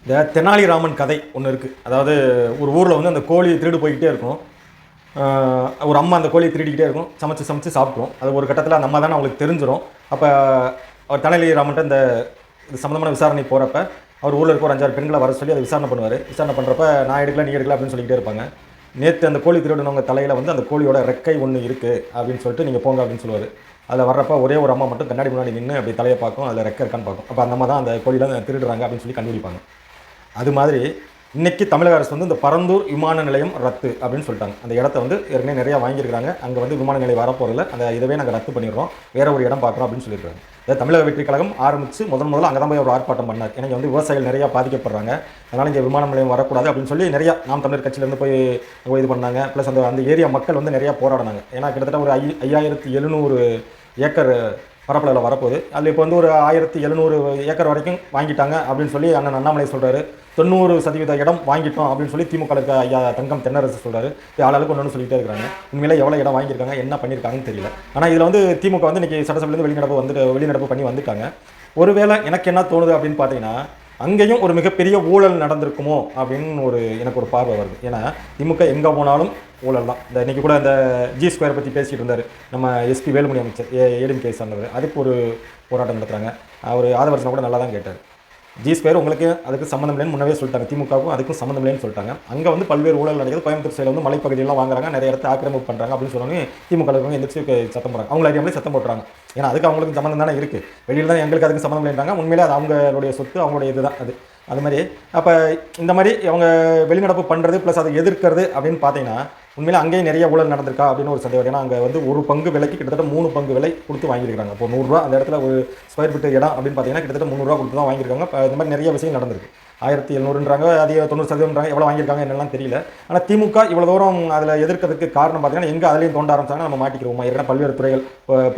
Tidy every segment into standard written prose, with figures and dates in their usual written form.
இந்த தெனாலிராமன் கதை ஒன்று இருக்குது. அதாவது ஒரு ஊரில் வந்து அந்த கோழி திருடு போய்கிட்டே இருக்கும். ஒரு அம்மா அந்த கோழியை திருடிக்கிட்டே இருக்கும், சமைச்சு சமைச்சு சாப்பிட்ரும். அது ஒரு கட்டத்தில் அந்த அம்மா தானே அவங்களுக்கு தெரிஞ்சிடும். அப்போ அவர் தெனாலிராமன்ட்ட இந்த இது சம்மந்தமான விசாரணை போகிறப்ப அவர் ஊரில் இருக்க ஒரு 5-6 பெண்களை வர சொல்லி அதை விசாரணை பண்ணுவார். விசாரணை பண்ணுறப்ப நான் எடுக்கல நீ எடுக்கல அப்படின்னு சொல்லிக்கிட்டே இருப்பாங்க. நேற்று அந்த கோழி திருடினவங்க தலையில் வந்து அந்த கோழியோட ரெக்கை ஒன்று இருக்குது அப்படின்னு சொல்லிட்டு நீங்கள் போங்க அப்படின்னு சொல்லுவார். அதில் வர்றப்ப ஒரே ஒரு அம்மா மட்டும் கண்ணாடி முன்னாடி நின்று அப்படி தலையை பார்க்கும், அதில் ரெக்கை இருக்கான்னு பார்க்கும். அப்போ அந்த அம்மா தான் அந்த கோழியில் திருடுறாங்க அப்படின்னு சொல்லி கண்டுபிடிப்பாங்க. அது மாதிரி இன்றைக்கி தமிழக அரசு வந்து இந்த பரந்தூர் விமான நிலையம் ரத்து அப்படின்னு சொல்லிட்டாங்க. அந்த இடத்த வந்து ஏற்கனவே நிறையா வாங்கியிருக்காங்க. அங்கே வந்து விமான நிலையம் வரப்போகிறதில்ல, அந்த இதவே நாங்கள் ரத்து பண்ணிடுறோம், வேறு ஒரு இடம் பார்க்குறோம் அப்படின்னு சொல்லியிருக்காங்க. அதாவது தமிழக வெற்றி கழகம் ஆரம்பித்து முதல்ல அங்கே தான் போய் ஒரு ஆர்ப்பாட்டம் பண்ணார். எனக்கு வந்து விவசாயிகள் நிறையா பாதிக்கப்படுறாங்க, அதனால் இங்கே விமான நிலையம் வரக்கூடாது அப்படின்னு சொல்லி நிறையா நாம் தமிழர் கட்சியிலேருந்து போய் இது பண்ணாங்க. ப்ளஸ் அந்த ஏரியா மக்கள் வந்து நிறையா போராடினாங்க. ஏன்னா கிட்டத்தட்ட ஒரு 5700 ஏக்கர் பரப்பளவில் வரப்போகுது. அதில் இப்போ வந்து ஒரு 1700 ஏக்கர் வரைக்கும் வாங்கிட்டாங்க அப்படின்னு சொல்லி அண்ணன் அண்ணாமலை சொல்கிறாரு. 90% இடம் வாங்கிட்டோம் அப்படின்னு சொல்லி திமுக இருக்க ஐயா தங்கம் தென்னரசு சொல்கிறாரு. ஆளாளுக்கு ஒன்று சொல்லிகிட்டே இருக்கிறாங்க. உண்மையிலே எவ்வளோ இடம் வாங்கியிருக்காங்க, என்ன பண்ணியிருக்காங்கன்னு தெரியல. ஆனால் இதில் வந்து திமுக வந்து இன்றைக்கி சட்டசபையிலேருந்து வெளிநடப்பு பண்ணி வந்துட்டாங்க. ஒருவேளை எனக்கு என்ன தோணுது அப்படின்னு பார்த்தீங்கன்னா, அங்கேயும் ஒரு மிகப்பெரிய ஊழல் நடந்திருக்குமோ அப்படின்னு எனக்கு ஒரு பார்வை வருது. ஏன்னா திமுக எங்கே போனாலும் ஊழல் தான். இந்த இன்றைக்கி கூட இந்த G2 பற்றி பேசிகிட்டு இருந்தார் நம்ம எஸ்பி வேலுமணி அமைச்சர், ஏடிஎம்கே சார்ந்தவர். அதுக்கு ஒரு போராட்டம் நடத்துகிறாங்க. அவர் ஆதவர்சனை கூட நல்லா தான் கேட்டார். G2 உங்களுக்கு அதுக்கு சம்மந்தம் இல்லைன்னு முன்னவே சொல்லிட்டாங்க, திமுகவும் அதுக்கும் சம்மந்தம் இல்லைன்னு சொல்லிட்டாங்க. அங்கே வந்து பல்வேறு ஊழல் நடக்குது. கோயம்புத்தூர் சைடில் வந்து மலைப்பகுதியெல்லாம் வாங்குறாங்க, நிறைய இடத்த ஆக்கிரமிப்பு பண்ணுறாங்க அப்படின்னு சொன்னோன்னே திமுக இருக்கவங்க எந்திரிச்சு சத்தம் போடுறாங்க. அவங்கள அறியாமலே சத்தம் போட்டுறாங்க. ஏன்னா அதுக்கு அவங்களுக்கு சம்மந்தம் தானே இருக்குது, வெளியில் தான் எங்களுக்கு அதுக்கு சம்மந்தம் இல்லைன்றாங்க. உண்மையிலே அது அவங்களுடைய சொத்து, அவங்களுடைய இதுதான் அது மாதிரி. அப்போ இந்த மாதிரி அவங்க வெளிநடப்பு பண்ணுறது ப்ளஸ் அதை எதிர்க்கிறது அப்படின்னு பார்த்தீங்கன்னா, உண்மையிலே அங்கேயும் நிறைய ஊழல் நடந்திருக்கா அப்படின்னு ஒரு சந்தேகம். ஏன்னா அங்கே வந்து ஒரு பங்கு விலைக்கு கிட்டத்தட்ட 3 பங்கு விலை கொடுத்து வாங்கியிருக்காங்க. இப்போ 100 ரூபா அந்த இடத்துல ஒரு ஸ்கொயர் ஃபீட் இடம் அப்படின்னு பார்த்தீங்கன்னா கிட்டத்தட்ட 300 ரூபா கொடுத்து தான் வாங்கியிருக்காங்க. இந்த மாதிரி நிறைய விஷயம் நடந்திருக்கு. 1700ன்றாங்க, அதிக 90%ன்றாங்க. எவ்வளோ வாங்கியிருக்காங்க என்னெல்லாம் தெரியல. ஆனால் திமுக இவ்வளோ தூரம் அதில் எதிர்க்கிறதுக்கு காரணம் பார்த்தீங்கன்னா, எங்கே அதுலேயும் தோண்ட ஆரம்பிச்சாங்கன்னா நம்ம மாட்டிக்கிறோமா. ஏன்னா பல்வேறு துறைகள்,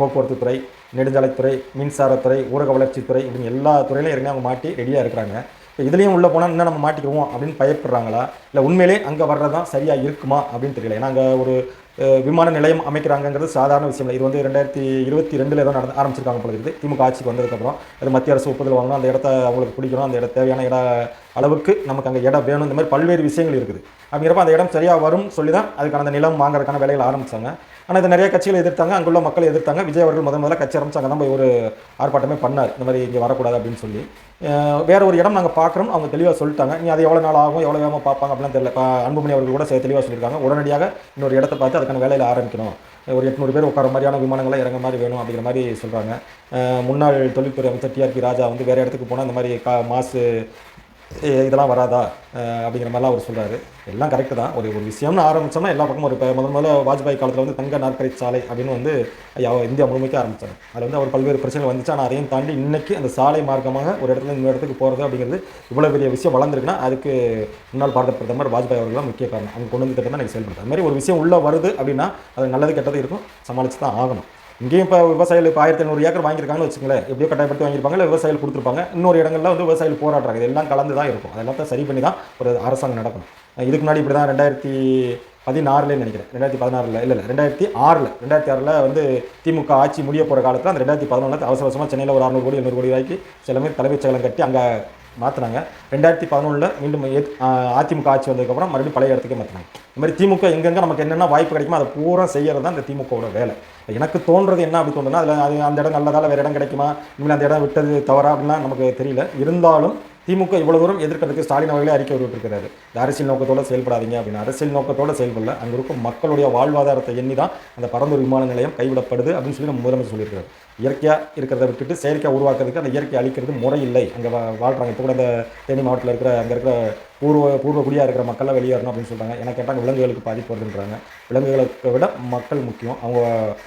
போக்குவரத்து துறை, நெடுஞ்சாலைத்துறை, மின்சாரத்துறை, ஊரக வளர்ச்சித்துறை, இப்படின்னு எல்லா துறையிலும் ஏற்கனவே அவங்க மாட்டி ரெடியாக இருக்கிறாங்க. இப்போ இதுலேயும் உள்ளே போனால் இன்னும் நம்ம மாட்டிக்குவோம் அப்படின்னு பயப்படுறாங்களா, இல்லை உண்மையிலே அங்கே வர்றது தான் சரியாக இருக்குமா அப்படின்னு தெரியல. ஏன்னா அங்கே ஒரு விமான நிலையம் அமைக்கிறாங்கிறது சாதாரண விஷயம் இல்லை. இது வந்து 2022 ஏதோ ஆரம்பிச்சிருக்காங்க போல இருக்குது. திமுக ஆட்சிக்கு வந்ததுக்கப்புறம் அது மத்திய அரசு ஒப்புதல் வாங்கணும், அந்த இடத்த அவங்களுக்கு பிடிக்கணும், அந்த தேவையான அளவுக்கு நமக்கு அங்கே இடம் வேணும், இந்த மாதிரி பல்வேறு விஷயங்கள் இருக்குது. அப்படிங்கிறப்ப அந்த இடம் சரியாக வரும் சொல்லி தான் அதுக்கான அந்த நிலம் வாங்குறதுக்கான வேலைகள் ஆரம்பித்தாங்க. ஆனால் இது நிறைய கட்சிகள் எதிர்த்தாங்க, அங்குள்ள மக்கள் எதிர்த்தாங்க. விஜய் அவர்கள் முதல்ல கட்சி ஆரம்பிச்சு அங்கே தான் போய் ஒரு ஆர்ப்பாட்டமே பண்ணார், இந்த மாதிரி இங்கே வரக்கூடாது அப்படின்னு சொல்லி. வேறு ஒரு இடம் நாங்கள் பார்க்குறோம் அவங்க தெளிவாக சொல்லிட்டாங்க. நீ அது எவ்வளோ நாள் ஆகும், எவ்வளோ வேகமாக பார்ப்பாங்க அப்படிலாம் தெரியல. அன்புமணி அவர்கள் கூட தெளிவாக சொல்லியிருக்காங்க, உடனடியாக இன்னொரு இடத்தை பார்த்து அதுக்கான வேலையில் ஆரம்பிக்கணும், ஒரு 800 பேர் உட்கார மாதிரியான விமானங்களை இறங்க மாதிரி வேணும் அப்படிங்கிற மாதிரி சொல்கிறாங்க. முன்னாள் தொழில்துறை அமைச்சர் TRP ராஜா வந்து வேறு இடத்துக்கு போனால் இந்த மாதிரி மாசு இதெல்லாம் வராதா அப்படிங்கிற மாதிரிலாம் அவர் சொல்கிறாரு. எல்லாம் கரெக்டு தான். ஒரு விஷயம்னு ஆரம்பித்தோம்னா எல்லா பக்கமும் ஒரு முதல்ல வாஜ்பாய் காலத்தில் வந்து தங்க நாற்கரை சாலை அப்படின்னு வந்து இந்தியா முழுமைக்கு ஆரம்பித்தாங்க. அதில் வந்து அவர் பல்வேறு பிரச்சனைகள் வந்துச்சு. ஆனால் அதையும் தாண்டி இன்றைக்கி அந்த சாலை மார்க்கமாக ஒரு இடத்துல இன்னொரு இடத்துக்கு போகிறது அப்படிங்கிறது இவ்வளோ பெரிய விஷயம் வளர்ந்துருக்குன்னா அதுக்கு முன்னாள் பாரத பிரதமர் வாஜ்பாய் அவர்கள் தான் முக்கிய காரணம். அவங்க கொண்டு வந்து திட்டம் தான் எனக்கு செயல்படுது. அது மாதிரி ஒரு விஷயம் உள்ளே வருது அப்படின்னா அது நல்லது கெட்டது இருக்கும், சமாளித்து தான் ஆகணும். இங்கேயும் இப்போ விவசாயிகள் இப்போ 1700 ஏக்கர் வாங்கியிருக்காங்கன்னு வச்சுங்களேன், எப்படியோ கட்டாயப்படுத்தி வாங்கியிருப்பாங்க, இல்லை விவசாயிகள் கொடுத்துருப்பாங்க. இன்னொரு இடங்களில் வந்து விவசாயிகள் போராடுறாங்க. இதெல்லாம் கலந்து தான் இருக்கும். அதெல்லாம் சரி பண்ணி தான் ஒரு அரசாங்கம் நடக்கணும். இதுக்கு முன்னாடி இப்படி தான் 2016 நினைக்கிறேன், 2016 இல்லை 2006 வந்து திமுக ஆட்சி முடிய போகிற காலத்தில் அந்த 2011 அவசர அவசரமாக சென்னையில் ஒரு 600 கோடி 700 கோடி ரூபாய்க்கு சிலமே தலைமைச் செயலம் கட்டி அங்கே மாற்றினாங்க. 2011 மீண்டும் அதிமுக ஆட்சி வந்ததுக்கப்புறம் மறுபடியும் பழைய இடத்துக்கே மாற்றினாங்க. இந்த மாதிரி திமுக எங்கெங்கே நமக்கு என்னென்ன வாய்ப்பு கிடைக்குமோ அதை பூரா செய்கிறது தான் இந்த திமுகவோட வேலை. எனக்கு தோன்றது என்ன அப்படி தோணுதுன்னா, அதில் அந்த இடம் நல்லதால் வேறு இடம் கிடைக்குமா, இனிமேல் அந்த இடம் விட்டது தவறா அப்படின்னா நமக்கு தெரியல. இருந்தாலும் திமுக இவ்வளோ தூரம் எதிர்க்கிறதுக்கு ஸ்டாலின் அவர்களே அறிக்கை விட்டுருக்கிறாரு, இந்த அரசியல் நோக்கத்தோடு செயல்படாதீங்க அப்படின்னு. அரசியல் நோக்கத்தோடு செயல்படல, அங்கே இருக்கும் மக்களுடைய வாழ்வாதாரத்தை எண்ணி தான் அந்த பரந்தூர் விமான நிலையம் கைவிடப்படுது அப்படின்னு சொல்லி நம்ம முதலமைச்சர் சொல்லியிருக்காரு. இயற்கையாக இருக்கிறத விட்டுட்டு செயற்கையாக உருவாக்குறதுக்கு அந்த இயற்கை அழிக்கிறது முறை இல்லை. அங்கே வாழ்கிறாங்க. இப்போ கூட அந்த தேனி மாவட்டத்தில் இருக்கிற அங்கே இருக்கிற பூர்வ குடியாக இருக்கிற மக்கள்லாம் வெளியேறணும் அப்படின்னு சொல்கிறாங்க. ஏன்னா கேட்டாங்க விலங்குகளுக்கு பாதிப்பு வருதுன்றாங்க. விலங்குகளுக்கு விட மக்கள் முக்கியம். அவங்க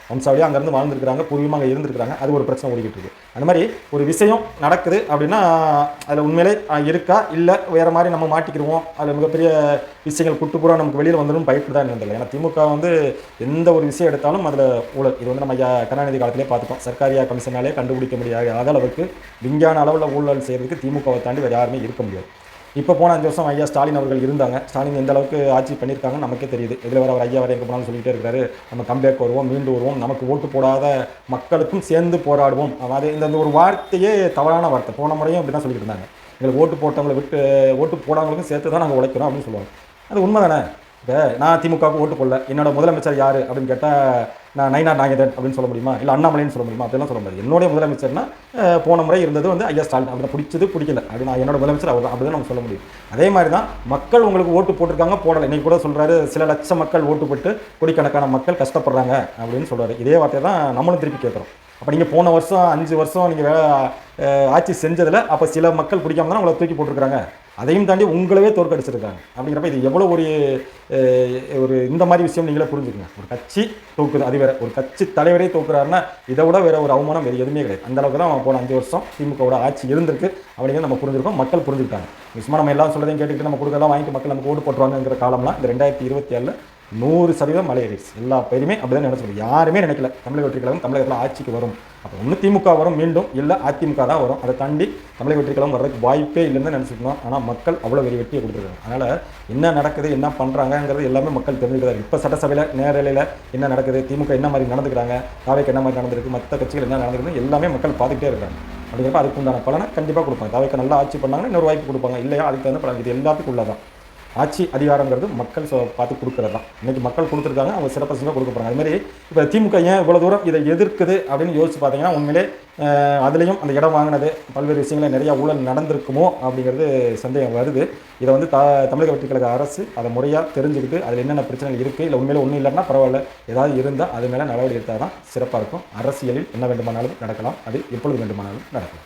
வம்சாவளியாக அங்கேருந்து வாழ்ந்துருக்கிறாங்க, பூர்வமாக அங்கே இருந்துருக்கிறாங்க. அது ஒரு பிரச்சனை ஓடிக்கிட்டு இருக்குது. அந்த மாதிரி ஒரு விஷயம் நடக்குது அப்படின்னா அதில் உண்மையிலே இருக்கா இல்லை வேறு மாதிரி நம்ம மாட்டிக்கிடுவோம், அதில் மிகப்பெரிய விஷயங்கள் குட்டுப்புறா நமக்கு வெளியில் வந்துடும் பயப்பட்டு தான் இருந்ததில்லை. ஏன்னா திமுக வந்து எந்த ஒரு விஷயம் எடுத்தாலும் அதில் ஊழல். இது வந்து நம்ம ஐயா கருணாநிதி காலத்திலே பார்த்துட்டோம். சர்க்காரியா கமிஷனாலே கண்டுபிடிக்க முடியாத அளவுக்கு விஞ்ஞான அளவில் ஊழல் செய்கிறதுக்கு திமுகவை தாண்டி வேறு யாருமே இருக்க முடியாது. இப்போ போன 5 வருஷம் ஐயா ஸ்டாலின் அவர்கள் இருந்தாங்க. ஸ்டாலின் எந்த அளவுக்கு ஆட்சி பண்ணியிருக்காங்க நமக்கே தெரியுது. இதில் வேறு அவர் ஐயா வரை எங்கே போனாலும் சொல்லிகிட்டே இருக்காரு, நம்ம கம்பேக் வருவோம், மீண்டு வருவோம், நமக்கு ஓட்டு போடாத மக்களுக்கும் சேர்ந்து போராடுவோம். அது இந்த ஒரு வார்த்தையே தவறான வார்த்தை. போன முறையும் அப்படி தான் சொல்லிட்டு இருந்தாங்க. எங்களுக்கு ஓட்டு போட்டவங்களை விட்டு ஓட்டு போடாதவங்களுக்கும் சேர்த்து தான் நாங்கள் உழைக்கிறோம் அப்படின்னு சொல்லுவாங்க. அது உண்மை தானே. இப்போ நான் திமுகவுக்கு ஓட்டு போடல, என்னோட முதலமைச்சர் யார் அப்படின்னு கேட்டால் நான் நயினார் நாகேந்திரன் அப்படின்னு சொல்ல முடியுமா, இல்லை அண்ணாமலைன்னு சொல்ல முடியுமா, அப்படிலாம் சொல்ல முடியாது. என்னுடைய முதலமைச்சர்னா போன முறை இருந்தது வந்து ஐயா ஸ்டாலின், அப்படி பிடிச்சது பிடிக்கல அப்படி நான் என்னோட முதலமைச்சர் அவர் தான், அப்படி தான் நம்ம சொல்ல முடியும். அதே மாதிரி தான் மக்கள் உங்களுக்கு ஓட்டு போட்டிருக்காங்க, போடலை. இன்றைக்கி கூட சொல்கிறாரு சில லட்சம் மக்கள் ஓட்டு போட்டு கோடிக்கணக்கான மக்கள் கஷ்டப்படுறாங்க அப்படின்னு சொல்கிறாரு. இதே வார்த்தையை தான் நம்மளும் திருப்பி கேட்குறோம். அப்போ நீங்கள் போன வருஷம் 5 வருஷம் நீங்கள் ஆட்சி செஞ்சதில் அப்போ சில மக்கள் பிடிக்காம தான் உங்களை தூக்கி போட்டிருக்கிறாங்க. அதையும் தாண்டி உங்களவே தோற்கடிச்சிருக்காங்க. அப்படிங்கிறப்ப இது எவ்வளோ ஒரு இந்த மாதிரி விஷயம் நீங்களே புரிஞ்சுக்கங்க. ஒரு கட்சி தோக்குது, அது வேறு. ஒரு கட்சி தலைவரே தோக்குறாருன்னா இதை விட வேறு ஒரு அவமானம் வேறு எதுவுமே கிடையாது. அந்த அளவுக்கு தான் போன 5 வருஷம் திமுகவோட ஆட்சி இருந்திருக்கு அப்படிங்கிறது நம்ம புரிஞ்சிருக்கோம், மக்கள் புரிஞ்சுக்கிட்டாங்க. நிச்சயமாக நம்ம எல்லாம் சொல்கிறதையும் கேட்டுக்கிட்டு நம்ம கொடுக்கலாம் வாங்கிட்டு மக்கள் நமக்கு ஓட்டு போட்டுருவாங்கிற காலம்லாம் இந்த 2027 100% மலை ஏறிடுச்சு. எல்லா பேருமே அப்படி தான் நினச்சிருக்கோம். யாருமே நினைக்கல தமிழக வெற்றி கழகம் தமிழகத்தில் ஆட்சிக்கு வரும். அப்போ ஒன்று திமுக வரும் மீண்டும், இல்லை அதிமுக தான் வரும். அதை தாண்டி தமிழக வெற்றி கழகம் வர்றதுக்கு வாய்ப்பே இல்லைன்னு நினச்சிருந்தோம். ஆனால் மக்கள் அவ்வளோ வெற்றியை கொடுத்துருக்காங்க. அதனால் என்ன நடக்குது, என்ன பண்ணுறாங்கங்கிறது எல்லாமே மக்கள் தெரிஞ்சுக்கிறாரு. இப்போ சட்டசபையில் நேரலையில் என்ன நடக்குது, திமுக என்ன மாதிரி நடந்துக்கிறாங்க, தாவேக்கு என்ன மாதிரி நடந்திருக்கு, மற்ற கட்சிகள் என்ன நடந்துருக்கு எல்லாமே மக்கள் பார்த்துக்கிட்டே இருக்காங்க. அப்படிங்கிறப்ப அதுக்கு உண்டான பலனை கண்டிப்பாக கொடுப்பாங்க. தாவேக்கு நல்லா ஆட்சி பண்ணாங்கன்னா இன்னொரு வாய்ப்பு கொடுப்பாங்க, இல்லையா அதுக்கு தகுந்த பலன். இது எல்லாத்துக்கும் உள்ளதான். ஆட்சி அதிகாரங்கிறது மக்கள் பார்த்து கொடுக்குறது தான். இன்றைக்கி மக்கள் கொடுத்துருக்காங்க, அவங்க சிறப்பாக கொடுக்க போகிறாங்க. அதுமாதிரி இப்போ திமுக ஏன் இவ்வளோ தூரம் இதை எதிர்க்குது அப்படின்னு யோசிச்சு பார்த்தீங்கன்னா உண்மையிலே அதுலேயும் அந்த இடம் வாங்கினது பல்வேறு விஷயங்களில் நிறையா ஊழல் நடந்திருக்குமோ அப்படிங்கிறது சந்தேகம் வருது. இதை வந்து தமிழக வெற்றி கழக அரசு அதை முறையாக தெரிஞ்சுக்கிட்டு அதில் என்னென்ன பிரச்சனைகள் இருக்குது, இல்லை உண்மையிலே ஒன்றும் இல்லைன்னா பரவாயில்ல, ஏதாவது இருந்தால் அது மேலே நடவடிக்கை எடுத்தால் தான் சிறப்பாக இருக்கும். அரசியலில் என்ன வேண்டுமானாலும் நடக்கலாம், அது எப்பொழுது வேண்டுமானாலும் நடக்கலாம்.